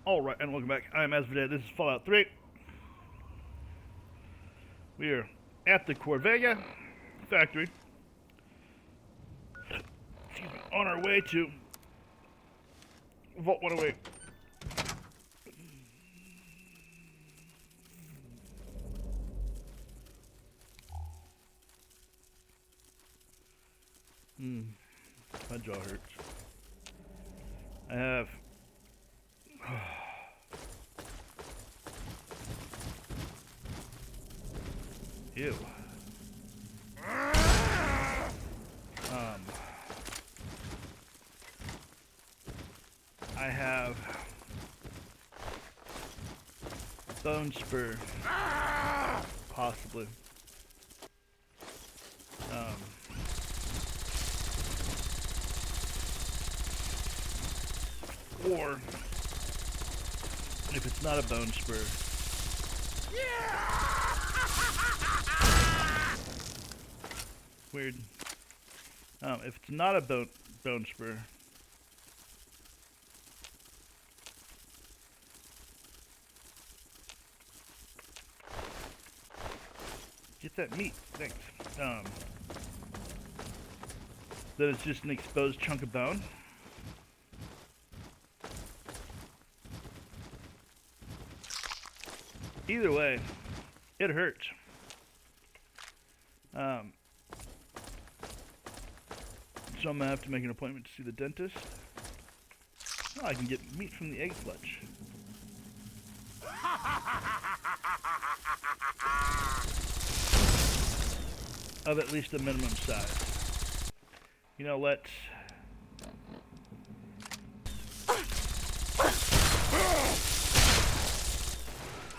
Alright, and welcome back. I am Asmodee. This is Fallout 3. We are at the Corvega factory. Excuse me, on our way to Vault 108. My jaw hurts. I have... Ew. I have bone spur, possibly. Or if it's not a bone spur, weird. If it's not a bone spur, get that meat. Thanks. Then it's just an exposed chunk of bone. Either way, it hurts. So I'm gonna have to make an appointment to see the dentist. Oh, I can get meat from the egg clutch. Of at least a minimum size. You know, let's...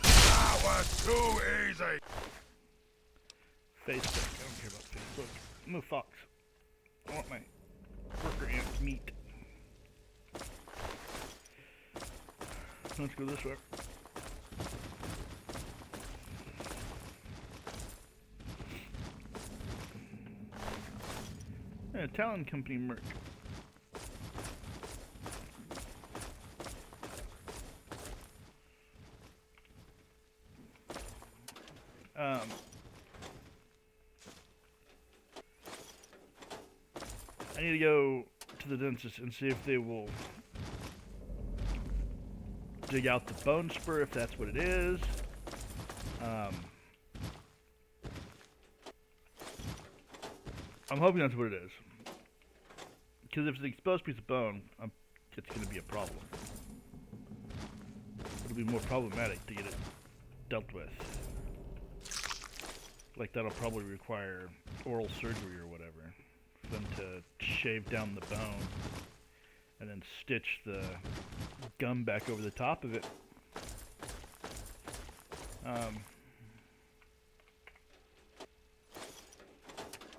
That was too easy! Facebook. I don't care about Facebook. I'm a fox. I want my worker ant meat. Let's go this way. Yeah, Talon Company Merc. I need to go to the dentist and see if they will dig out the bone spur, if that's what it is. I'm hoping that's what it is. Because if it's an exposed piece of bone, it's going to be a problem. It'll be more problematic to get it dealt with. Like, that'll probably require oral surgery or whatever. For them to shave down the bone and then stitch the gum back over the top of it.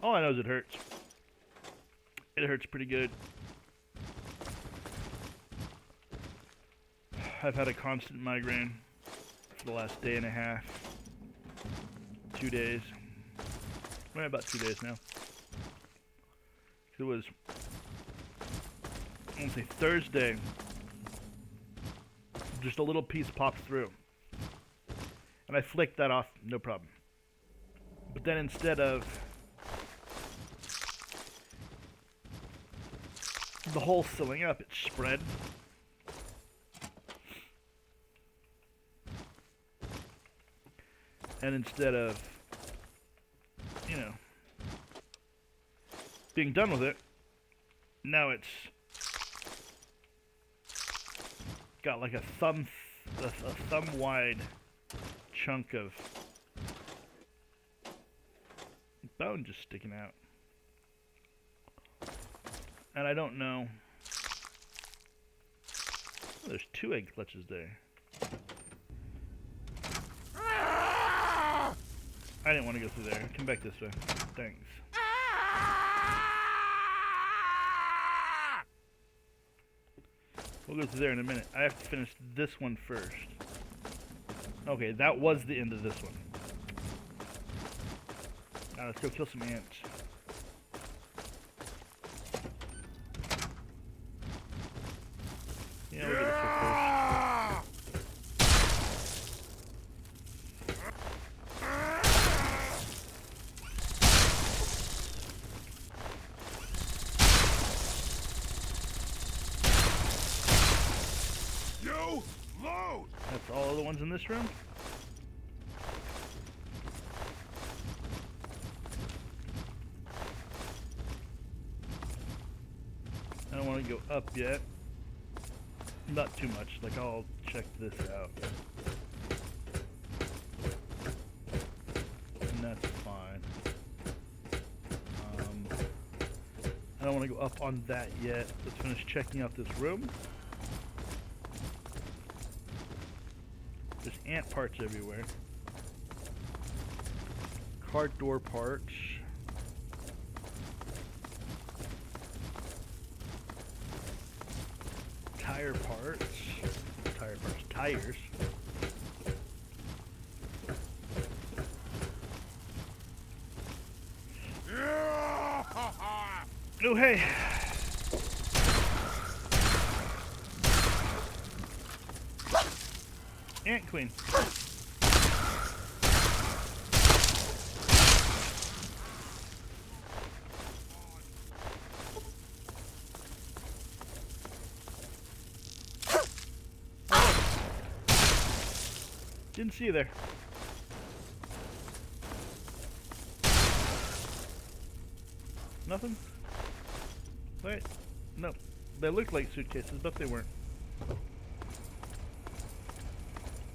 All I know is it hurts. It hurts pretty good. I've had a constant migraine for the last day and a half. 2 days. Well, about 2 days now. It was, I want to say Thursday. Just a little piece popped through. And I flicked that off, no problem. But then instead of the hole filling up, it spread. And instead of, you know, being done with it, now it's got like a thumb wide chunk of bone just sticking out. And I don't know. Oh, there's 2 egg clutches there. I didn't want to go through there. Come back this way. Thanks. We'll go through there in a minute. I have to finish this one first. Okay, that was the end of this one. Now let's go kill some ants. Yeah, we'll get this one first. You lose! That's all of the ones in this room? I don't want to go up yet. Not too much. Like, I'll check this out. And that's fine. I don't want to go up on that yet. Let's finish checking out this room. There's ant parts everywhere. Cart door parts. Tire parts. Tires. Oh, hey. Ant Queen. Didn't see you there. Nothing? Wait. No. They looked like suitcases, but they weren't.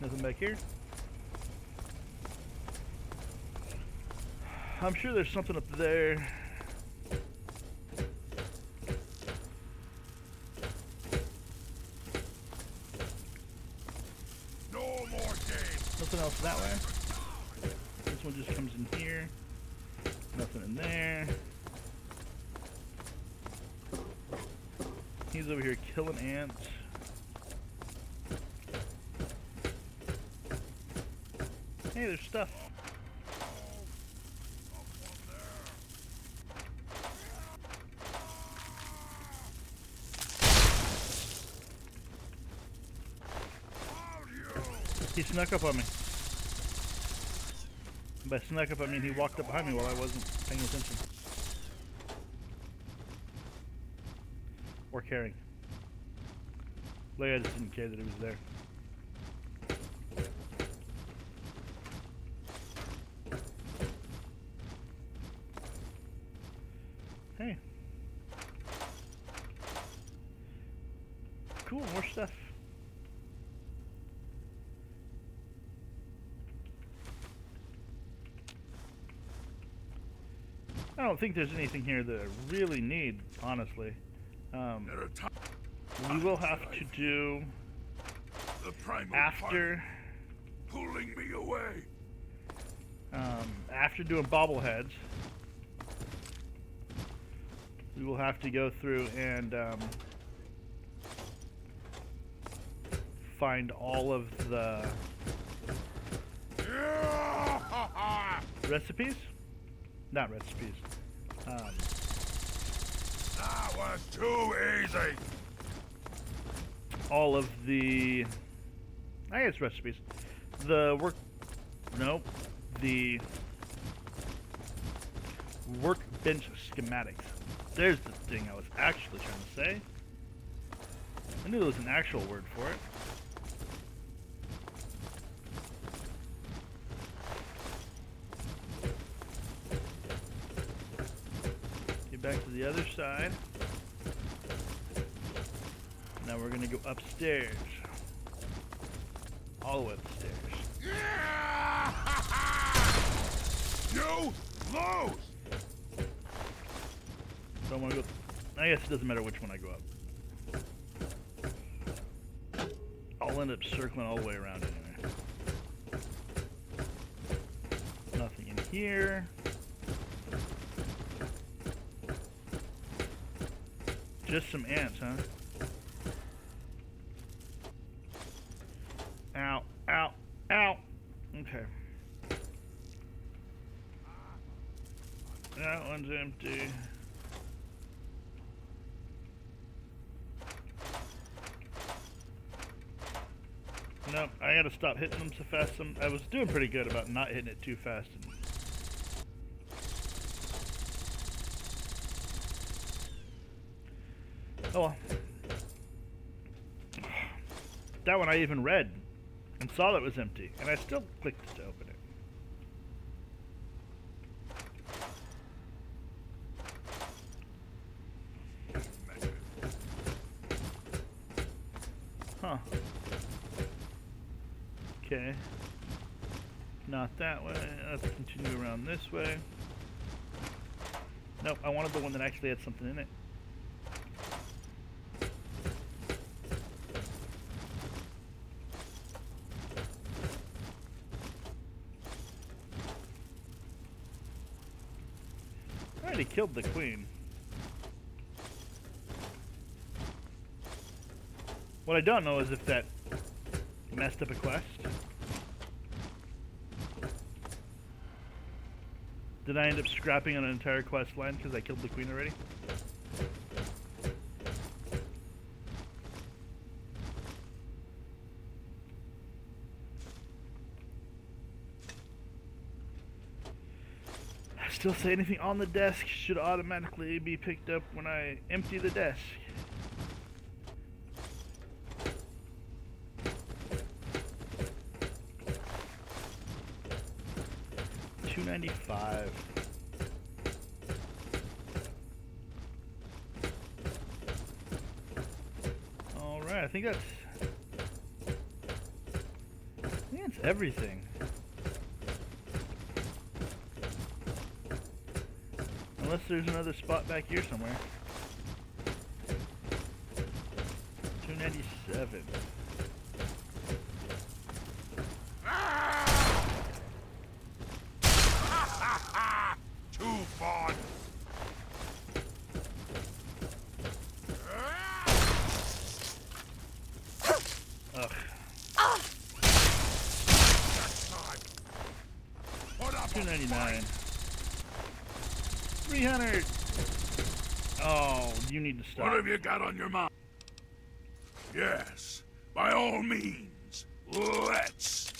Nothing back here? I'm sure there's something up there. No more games. Nothing else that way. This one just comes in here. Nothing in there. He's over here killing ants. Hey, there's stuff. He snuck up on me. By snuck up, I mean he walked up behind me while I wasn't paying attention. Or caring. Like I just didn't care that he was there. Hey. Cool, more stuff. I don't think there's anything here that I really need, honestly. We will have to do the primal after pulling me away. After doing bobbleheads. We will have to go through and find all of the recipes. Not recipes. That was too easy. All of the, I guess recipes. The workbench schematics. There's the thing I was actually trying to say. I knew there was an actual word for it. Back to the other side. Now we're gonna go upstairs. All the way upstairs. You lose! So I wanna go, I guess it doesn't matter which one I go up. I'll end up circling all the way around anyway. Nothing in here. Just some ants, huh? Ow, ow, ow. Okay. That one's empty. Nope, I gotta stop hitting them so fast. I was doing pretty good about not hitting it too fast. Oh well. That one I even read and saw that it was empty, and I still clicked to open it. Huh. Okay. Not that way. Let's continue around this way. Nope, I wanted the one that actually had something in it. I already killed the queen. What I don't know is if that messed up a quest. Did I end up scrapping an entire quest line because I killed the queen already? Still say anything on the desk should automatically be picked up when I empty the desk. $2.95. All right, I think that's everything. Unless there's another spot back here somewhere. $2.97. Too fun. Ugh. Next time. Put up a $2.99. 300. Oh, you need to stop. What have you got on your mind? Yes, by all means. Let's.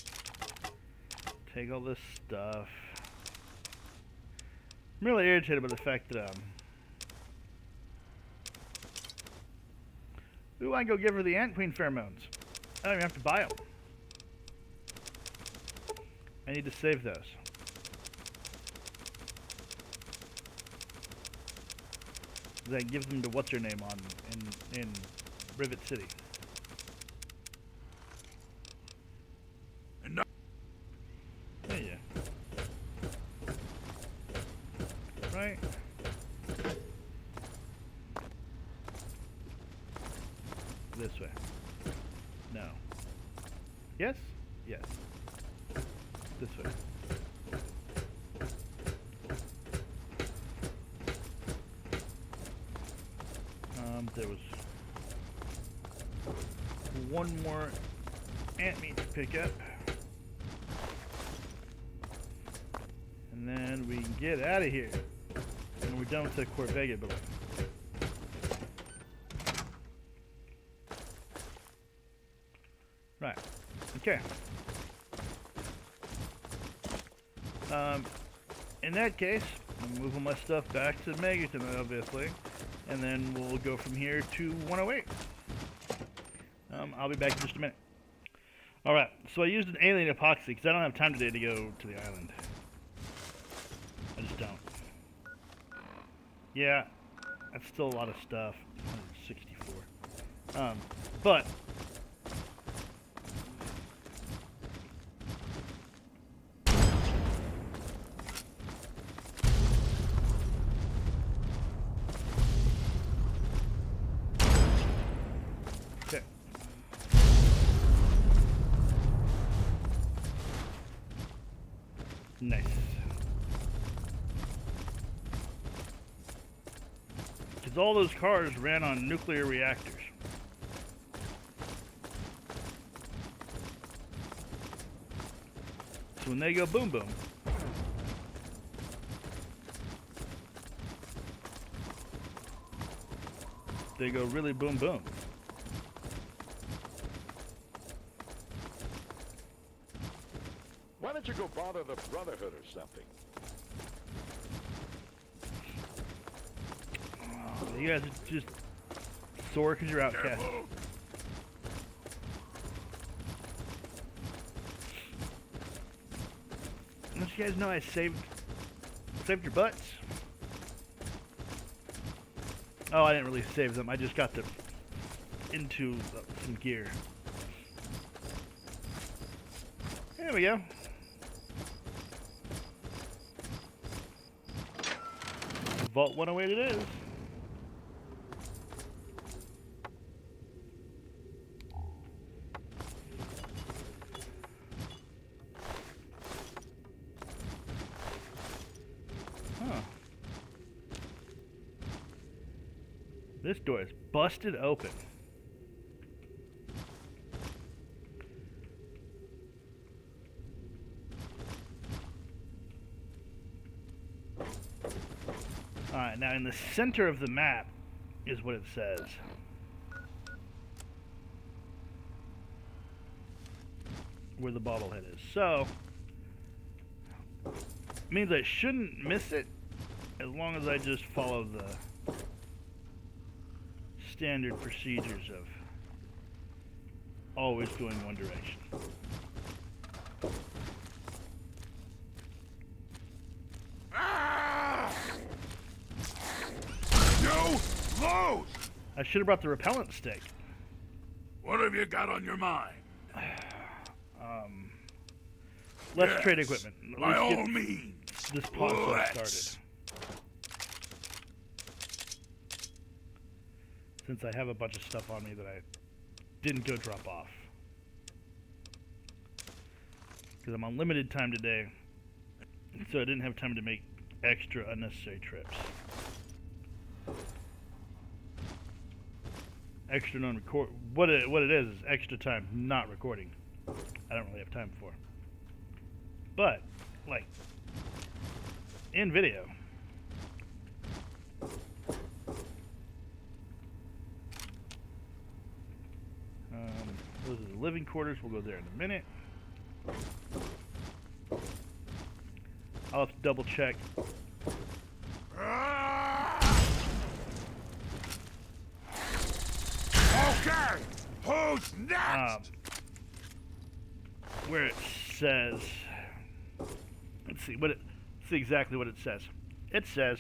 Take all this stuff. I'm really irritated by the fact that ooh, I can go give her the Ant Queen pheromones. I don't even have to buy them. I need to save those. Then give them to what's her name on in Rivet City. And now, Yeah, yeah. Right. This way. No. Yes? Yes. This way. There was one more ant meat to pick up. And then we can get out of here. And we're done with the Corvega building. Right. Okay. In that case, I'm moving my stuff back to Megaton, obviously. And then we'll go from here to 108. I'll be back in just a minute. Alright, so I used an alien epoxy because I don't have time today to go to the island. I just don't. Yeah, that's still a lot of stuff. 164. But okay. Nice. Because all those cars ran on nuclear reactors. So when they go boom boom, they go really boom boom. Why don't you go bother the Brotherhood or something? You guys are just sore because you're outcast. careful. you guys know I saved your butts? Oh, I didn't really save them. I just got them into some gear. There we go. Vault 108 it is. Huh. This door is busted open. Alright, now in the center of the map is what it says. Where the bobblehead is. So, means I shouldn't miss it as long as I just follow the standard procedures of always going one direction. No! Close! I should have brought the repellent stick. What have you got on your mind? Let's Yes, trade equipment. By Let's all get means. this process Let's. started. Since I have a bunch of stuff on me that I didn't go drop off. Because I'm on limited time today. So I didn't have time to make extra unnecessary trips. Extra non-record. What it is extra time not recording. I don't really have time for. But, like, in video. Those are the living quarters. We'll go there in a minute. I'll have to double check. Okay! Who's next? Where it says, let's see exactly what it says. It says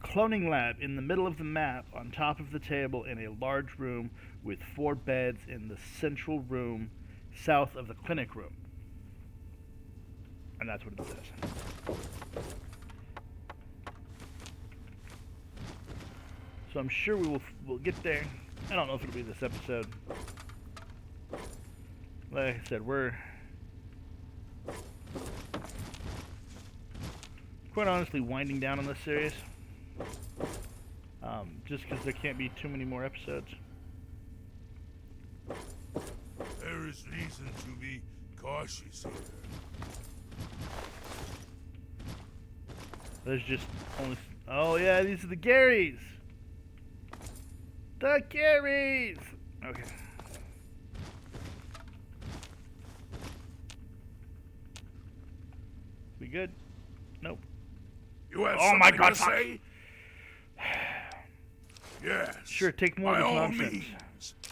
cloning lab in the middle of the map on top of the table in a large room with 4 beds in the central room south of the clinic room. And that's what it says. So I'm sure we'll get there. I don't know if it'll be this episode. Like I said, we're quite honestly winding down on this series. Just because there can't be too many more episodes. There is reason to be cautious here. There's just only... Oh yeah, these are the Garys! The Garys! Okay. We good? Nope. You have Oh my something God, to Fox. say? Yes. Sure, take more By of this all nonsense.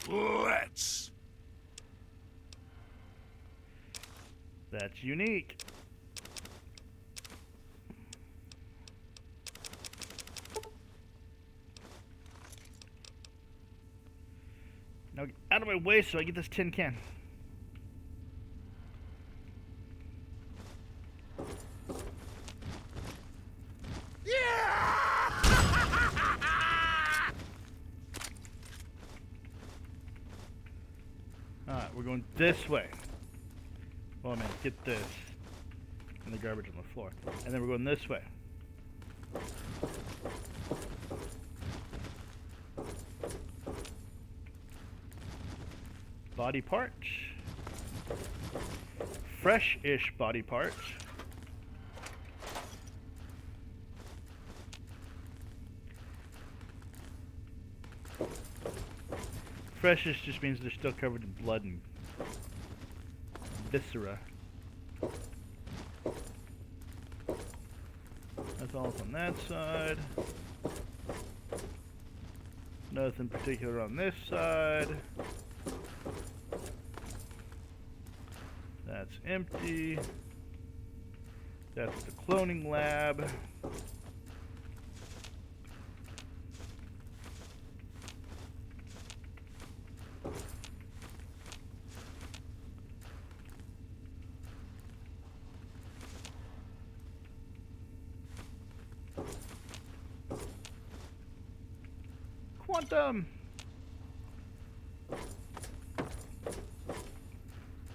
means. Let's. That's unique. Now get out of my way so I get this tin can. Alright, we're going this way. Oh man, get this. And the garbage on the floor. And then we're going this way. Body parts. Fresh-ish body parts. Fresh-ish just means they're still covered in blood and viscera. That's all on that side. Nothing particular on this side. That's empty. That's the cloning lab. Quantum!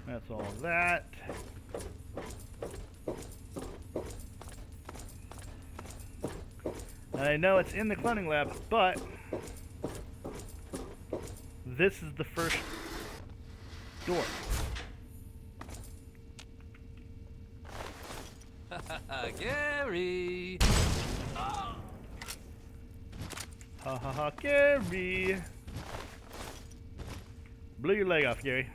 That's all that. And I know it's in the cloning lab, but this is the first door. Gary! Ha ha ha, Gary! Blew your leg off, Gary.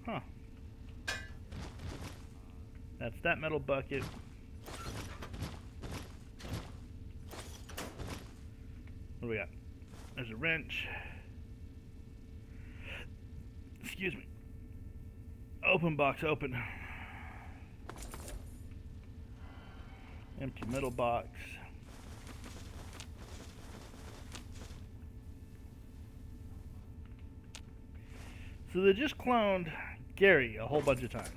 Huh. That's that metal bucket. What do we got? There's a wrench. Excuse me. Open box, open. Empty metal box. So they just cloned Gary a whole bunch of times.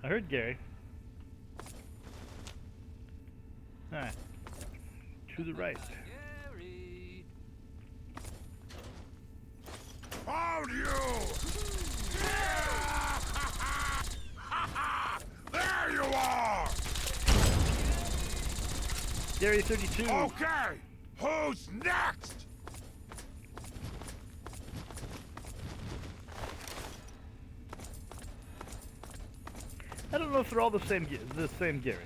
I heard Gary. Alright. To the right. Gary! Found you! There you are! Gary 32. Okay, who's next? I don't know if they're all the same Gary.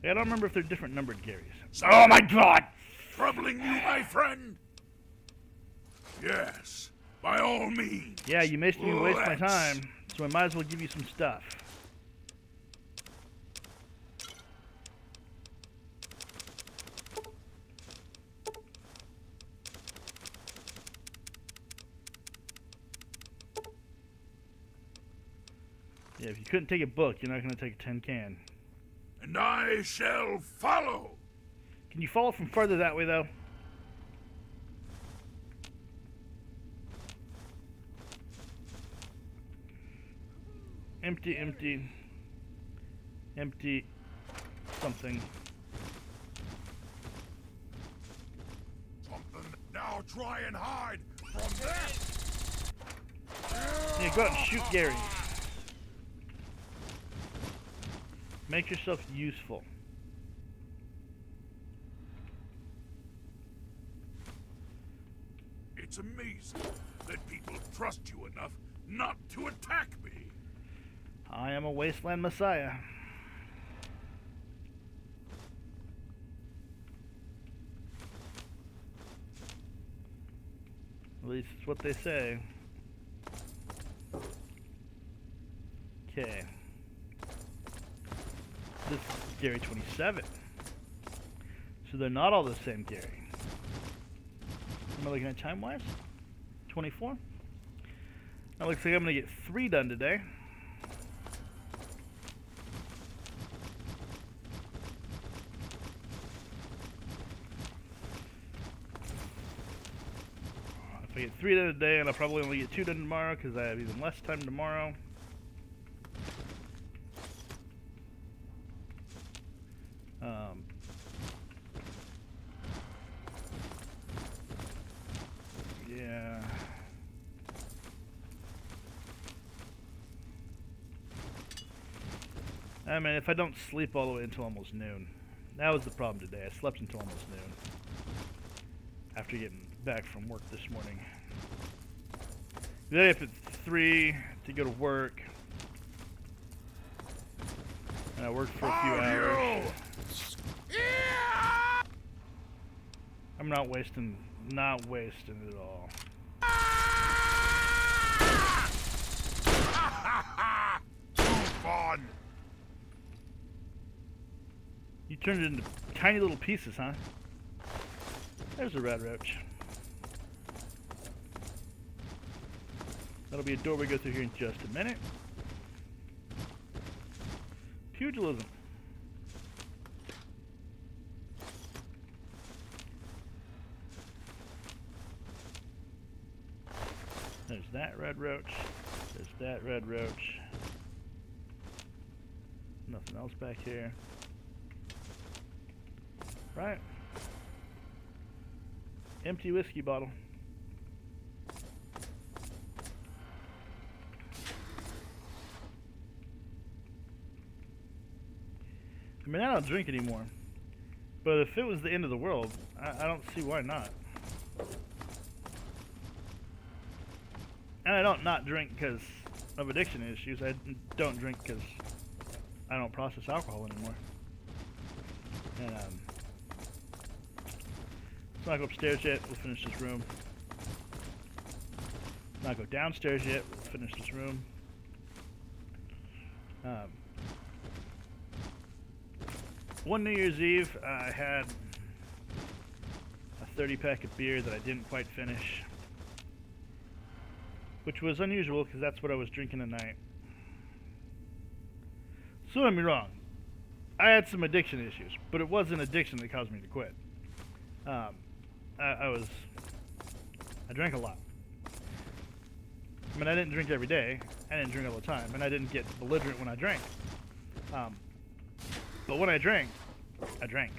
I don't remember if they're different numbered Garys. Oh my god! Troubling you, my friend? Yes, by all means. Yeah, you made me waste my Let's. time, so I might as well give you some stuff. Yeah, if you couldn't take a book, you're not going to take a tin can. And I shall follow. Can you follow from further that way, though? Empty, empty. Empty something. Something. Now try and hide from this. Yeah, go out and shoot Gary. Make yourself useful. It's amazing that people trust you enough not to attack me. I am a wasteland messiah. At least it's what they say. Okay. This is Gary 27. So they're not all the same Gary. Am I looking at time-wise? 24? That looks like I'm going to get 3 done today. If I get 3 done today, and I'll probably only get 2 done tomorrow because I have even less time tomorrow. Yeah. I mean, if I don't sleep all the way until almost noon. That was the problem today. I slept until almost noon. After getting back from work this morning. Then if it's 3 to go to work. And I worked for a few hours. I'm not wasting it all. Turned it into tiny little pieces, huh? There's a red roach. That'll be a door we go through here in just a minute. Pugilism. There's that red roach. There's that red roach. Nothing else back here. Right. Empty whiskey bottle. I mean, I don't drink anymore. But if it was the end of the world, I don't see why not. And I don't not drink because of addiction issues. I don't drink because I don't process alcohol anymore. And, let's not go upstairs yet. We'll finish this room. Let's not go downstairs yet. We'll finish this room. One New Year's Eve, I had a 30-pack of beer that I didn't quite finish, which was unusual because that's what I was drinking tonight. So don't get me wrong, I had some addiction issues, but it wasn't addiction that caused me to quit. I drank a lot. I mean, I didn't drink every day, I didn't drink all the time, and I didn't get belligerent when I drank. But when I drank, I drank.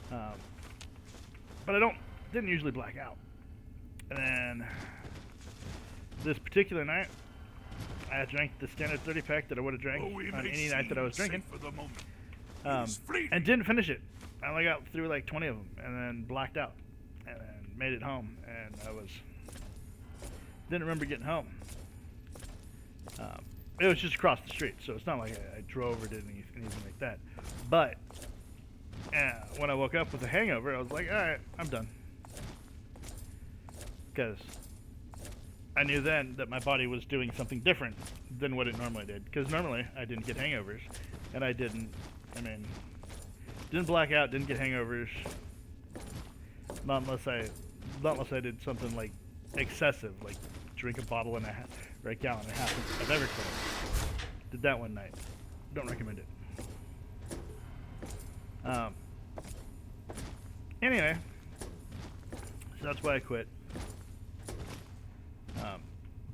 But I didn't usually black out. And then this particular night, I drank the standard 30-pack that I would have drank on any night that I was drinking. And didn't finish it. I only got through like 20 of them, and then blacked out, and then made it home, and didn't remember getting home. It was just across the street, so it's not like I drove or did anything like that. But when I woke up with a hangover, I was like, all right, I'm done. Because I knew then that my body was doing something different than what it normally did. Because normally I didn't get hangovers, and didn't black out, didn't get hangovers. Not unless I did something like excessive, like drink a bottle and a half, or a gallon and a half of Everclear. Did that one night. Don't recommend it. Anyway, so that's why I quit.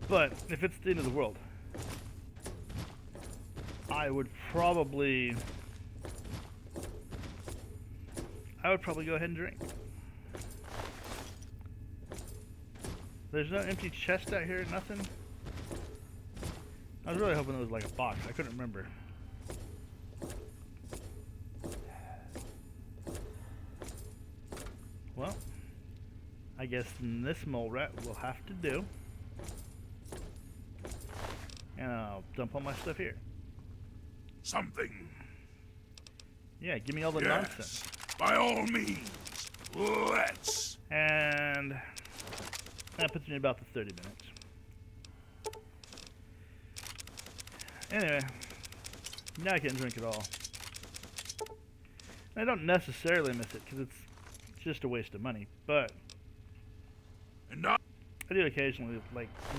But if it's the end of the world, I would probably go ahead and drink. There's no empty chest out here, nothing. I was really hoping it was like a box. I couldn't remember. Well, I guess this mole rat will have to do. And I'll dump all my stuff here. Something. Yeah, give me all the nonsense. By all means, let's. And that puts me about the 30 minutes. Anyway, now I can't drink at all. I don't necessarily miss it because it's just a waste of money, but And I I do occasionally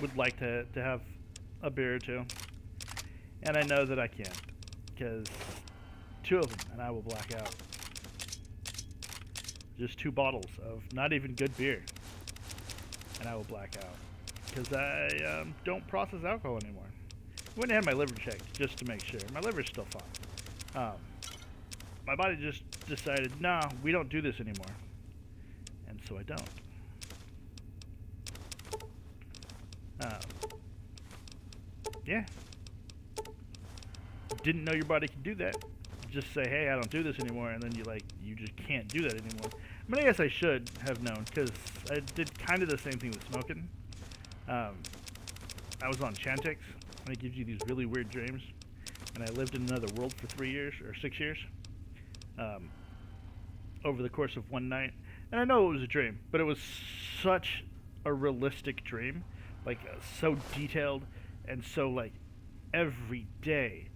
would like to have a beer or two, and I know that I can't because 2 of them and I will black out. Just 2 bottles of not even good beer, and I will black out because I don't process alcohol anymore. I went and had my liver checked just to make sure. My liver's still fine. My body just decided, nah, we don't do this anymore, and so I don't. Yeah. Didn't know your body could do that. Just say, hey, I don't do this anymore, and then you just can't do that anymore. I mean, I guess I should have known, because I did kind of the same thing with smoking. I was on Chantix, and it gives you these really weird dreams, and I lived in another world for 3 years, or 6 years, over the course of one night. And I know it was a dream, but it was such a realistic dream, like, so detailed, and so, like, every day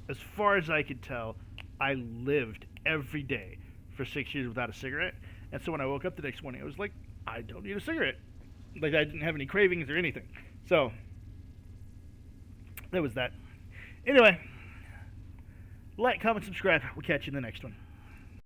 as far as I could tell, I lived every day for 6 years without a cigarette. And so when I woke up the next morning, I was like, I don't need a cigarette. Like, I didn't have any cravings or anything. So, that was that. Anyway, like, comment, subscribe. We'll catch you in the next one.